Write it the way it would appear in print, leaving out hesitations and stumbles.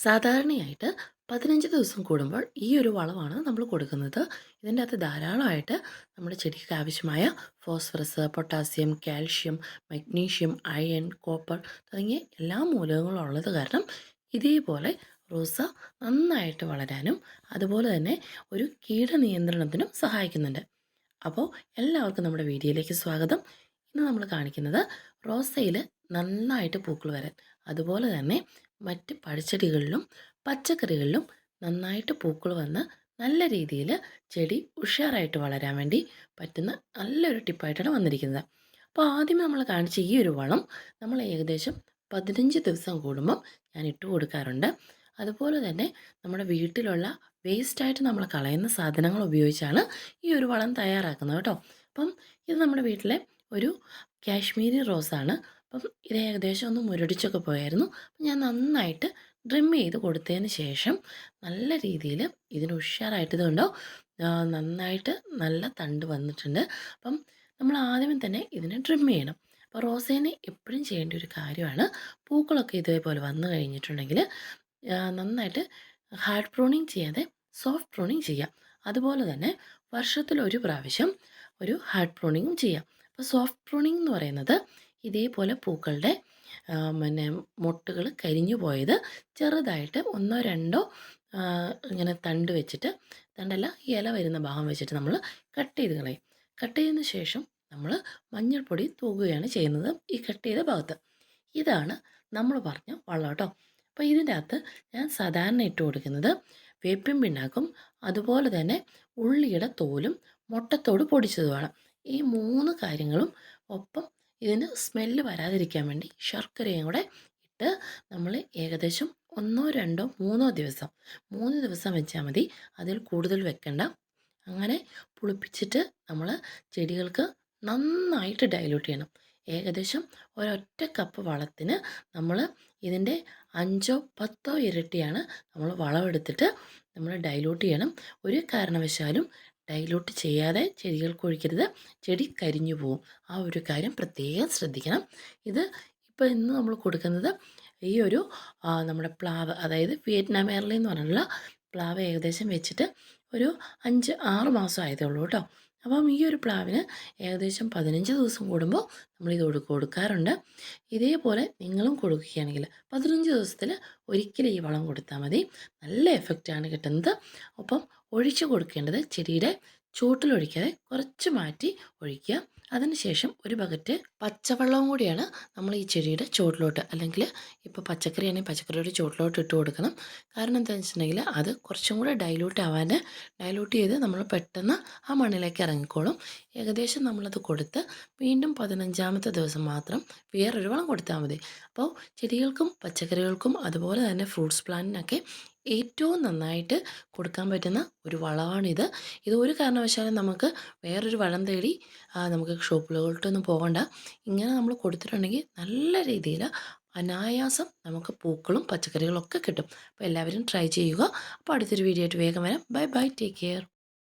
സാധാരണയായിട്ട് 15 ദിവസം കൂടുമ്പോൾ ഈ ഒരു വളമാണ് നമ്മൾ കൊടുക്കുന്നത്. ഇതിൻ്റെ അകത്ത് ധാരാളമായിട്ട് നമ്മുടെ ചെടിക്ക് ആവശ്യമായ phosphorus, potassium, calcium, magnesium, iron, copper തുടങ്ങിയ എല്ലാ മൂലകങ്ങളും ഉള്ളത് കാരണം ഇതേപോലെ റോസ നന്നായിട്ട് വളരാനും അതുപോലെ തന്നെ ഒരു കീടനിയന്ത്രണത്തിനും സഹായിക്കുന്നുണ്ട്. അപ്പോൾ എല്ലാവർക്കും നമ്മുടെ വീഡിയോയിലേക്ക് സ്വാഗതം. ഇന്ന് നമ്മൾ കാണിക്കുന്നത് റോസയിൽ നന്നായിട്ട് പൂക്കൾ വരാൻ അതുപോലെ തന്നെ മറ്റ് പഴച്ചെടികളിലും പച്ചക്കറികളിലും നന്നായിട്ട് പൂക്കൾ വന്ന് നല്ല രീതിയിൽ ചെടി ഉഷാറായിട്ട് വളരാൻ വേണ്ടി പറ്റുന്ന നല്ലൊരു ടിപ്പായിട്ടാണ് വന്നിരിക്കുന്നത്. അപ്പോൾ ആദ്യമേ നമ്മൾ കാണിച്ച ഈ ഒരു വളം നമ്മൾ ഏകദേശം 15 ദിവസം കൂടുമ്പം ഞാൻ ഇട്ട് കൊടുക്കാറുണ്ട്. അതുപോലെ തന്നെ നമ്മുടെ വീട്ടിലുള്ള വേസ്റ്റായിട്ട് നമ്മൾ കളയുന്ന സാധനങ്ങൾ ഉപയോഗിച്ചാണ് ഈ ഒരു വളം തയ്യാറാക്കുന്നത് കേട്ടോ. അപ്പം ഇത് നമ്മുടെ വീട്ടിലെ ഒരു കാശ്മീരി റോസാണ്. അപ്പം ഇത് ഏകദേശം ഒന്ന് മുരടിച്ചൊക്കെ പോയായിരുന്നു. അപ്പം ഞാൻ നന്നായിട്ട് ഡ്രിം ചെയ്ത് കൊടുത്തതിന് ശേഷം നല്ല രീതിയിൽ ഇതിന് ഉഷാറായിട്ട് ഇതുണ്ടോ നന്നായിട്ട് നല്ല തണ്ട് വന്നിട്ടുണ്ട്. അപ്പം നമ്മൾ ആദ്യമേ തന്നെ ഇതിനെ ട്രിം ചെയ്യണം. അപ്പോൾ റോസേനെ എപ്പോഴും ചെയ്യേണ്ട ഒരു കാര്യമാണ്, പൂക്കളൊക്കെ ഇതേപോലെ വന്നു കഴിഞ്ഞിട്ടുണ്ടെങ്കിൽ നന്നായിട്ട് ഹാർഡ് പ്രൂണിങ് ചെയ്യാതെ സോഫ്റ്റ് പ്രൂണിങ് ചെയ്യാം. അതുപോലെ തന്നെ വർഷത്തിൽ ഒരു പ്രാവശ്യം ഒരു ഹാർഡ് പ്രൂണിങ്ങും ചെയ്യാം. അപ്പോൾ സോഫ്റ്റ് പ്രൂണിങ് എന്ന് പറയുന്നത് ഇതേപോലെ പൂക്കളുടെ പിന്നെ മൊട്ടുകൾ കരിഞ്ഞു പോയത് ചെറുതായിട്ട് ഒന്നോ രണ്ടോ ഇങ്ങനെ തണ്ട് വെച്ചിട്ട്, തണ്ടല്ല ഇല വരുന്ന ഭാഗം വെച്ചിട്ട് നമ്മൾ കട്ട് ചെയ്ത് കളയും. കട്ട് ചെയ്തതിന് ശേഷം നമ്മൾ മഞ്ഞൾപ്പൊടി തൂകുകയാണ് ചെയ്യുന്നത് ഈ കട്ട് ചെയ്ത ഭാഗത്ത്. ഇതാണ് നമ്മൾ പറഞ്ഞ വളം കേട്ടോ. അപ്പോൾ ഇതിൻ്റെ അകത്ത് ഞാൻ സാധാരണ ഇട്ട് കൊടുക്കുന്നത് വേപ്പിൻ പിണ്ണാക്കും അതുപോലെ തന്നെ ഉള്ളിയുടെ തോലും മുട്ടത്തോട് പൊടിച്ചതുമാണ്. ഈ 3 കാര്യങ്ങളും ഒപ്പം ഇതിന് സ്മെല്ല് വരാതിരിക്കാൻ വേണ്ടി ശർക്കരയും കൂടെ ഇട്ട് നമ്മൾ ഏകദേശം 1 2 3 ദിവസം 3 ദിവസം വെച്ചാൽ മതി, അതിൽ കൂടുതൽ വെക്കണ്ട. അങ്ങനെ പുളിപ്പിച്ചിട്ട് നമ്മൾ ചെടികൾക്ക് നന്നായിട്ട് ഡൈല്യൂട്ട് ചെയ്യണം. ഏകദേശം ഒരൊറ്റ കപ്പ് വളത്തിന് നമ്മൾ ഇതിൻ്റെ 5 10 ഇരട്ടിയാണ് നമ്മൾ വളമെടുത്തിട്ട് നമ്മൾ ഡൈല്യൂട്ട് ചെയ്യണം. ഒരു കാരണവശാലും ഡൈല്യൂട്ട് ചെയ്യാതെ ചെടികൾക്ക് ഒഴിക്കരുത്, ചെടി കരിഞ്ഞു പോകും. ആ ഒരു കാര്യം പ്രത്യേകം ശ്രദ്ധിക്കണം. ഇത് ഇപ്പോൾ ഇന്ന് നമ്മൾ കൊടുക്കുന്നത് ഈ ഒരു നമ്മുടെ പ്ലാവ്, അതായത് വിയറ്റ്നാം എയർലി എന്ന് പറഞ്ഞുള്ള പ്ലാവ് ഏകദേശം വെച്ചിട്ട് ഒരു 5 6 മാസം ആയതേ ഉള്ളൂ കേട്ടോ. അപ്പം ഈ ഒരു പ്ലാവിന് ഏകദേശം 15 ദിവസം കൂടുമ്പോൾ നമ്മളിത് കൊടുക്കാറുണ്ട്. ഇതേപോലെ നിങ്ങളും കൊടുക്കുകയാണെങ്കിൽ 15 ദിവസത്തിൽ ഒരിക്കൽ ഈ വളം കൊടുത്താൽ മതി, നല്ല എഫക്റ്റാണ് കിട്ടുന്നത്. ഒപ്പം ഒഴിച്ചു കൊടുക്കേണ്ടത് ചെടിയുടെ ചുവട്ടിലൊഴിക്കാതെ കുറച്ച് മാറ്റി ഒഴിക്കുക. അതിനുശേഷം ഒരു ബക്കറ്റ് പച്ചവെള്ളവും കൂടിയാണ് നമ്മൾ ഈ ചെടിയുടെ ചുവട്ടിലോട്ട്, അല്ലെങ്കിൽ ഇപ്പോൾ പച്ചക്കറിയാണെങ്കിൽ പച്ചക്കറിയുടെ ചുവട്ടിലോട്ട് ഇട്ട് കൊടുക്കണം. കാരണം എന്താണെന്ന് വെച്ചിട്ടുണ്ടെങ്കിൽ അത് കുറച്ചും കൂടെ ഡൈലൂട്ട് ചെയ്ത് നമ്മൾ പെട്ടെന്ന് ആ മണ്ണിലേക്ക് ഇറങ്ങിക്കോളും. ഏകദേശം നമ്മളത് കൊടുത്ത് വീണ്ടും 15ാമത്തെ ദിവസം മാത്രം വേറൊരു വളം കൊടുത്താൽ മതി. അപ്പോൾ ചെടികൾക്കും പച്ചക്കറികൾക്കും അതുപോലെ തന്നെ ഫ്രൂട്ട്സ് പ്ലാന്റിനൊക്കെ ഏറ്റവും നന്നായിട്ട് കൊടുക്കാൻ പറ്റുന്ന ഒരു വളമാണിത്. ഇത് ഒരു കാരണവശാലും നമുക്ക് വേറൊരു വളം തേടി നമുക്ക് ഷോപ്പുകളിലോട്ടൊന്നും പോകണ്ട. ഇങ്ങനെ നമ്മൾ കൊടുത്തിട്ടുണ്ടെങ്കിൽ നല്ല രീതിയിൽ അനായാസം നമുക്ക് പൂക്കളും പച്ചക്കറികളും ഒക്കെ കിട്ടും. അപ്പോൾ എല്ലാവരും ട്രൈ ചെയ്യുക. അപ്പോൾ അടുത്തൊരു വീഡിയോ ആയിട്ട് വേഗം വരാം. Bye bye, take care.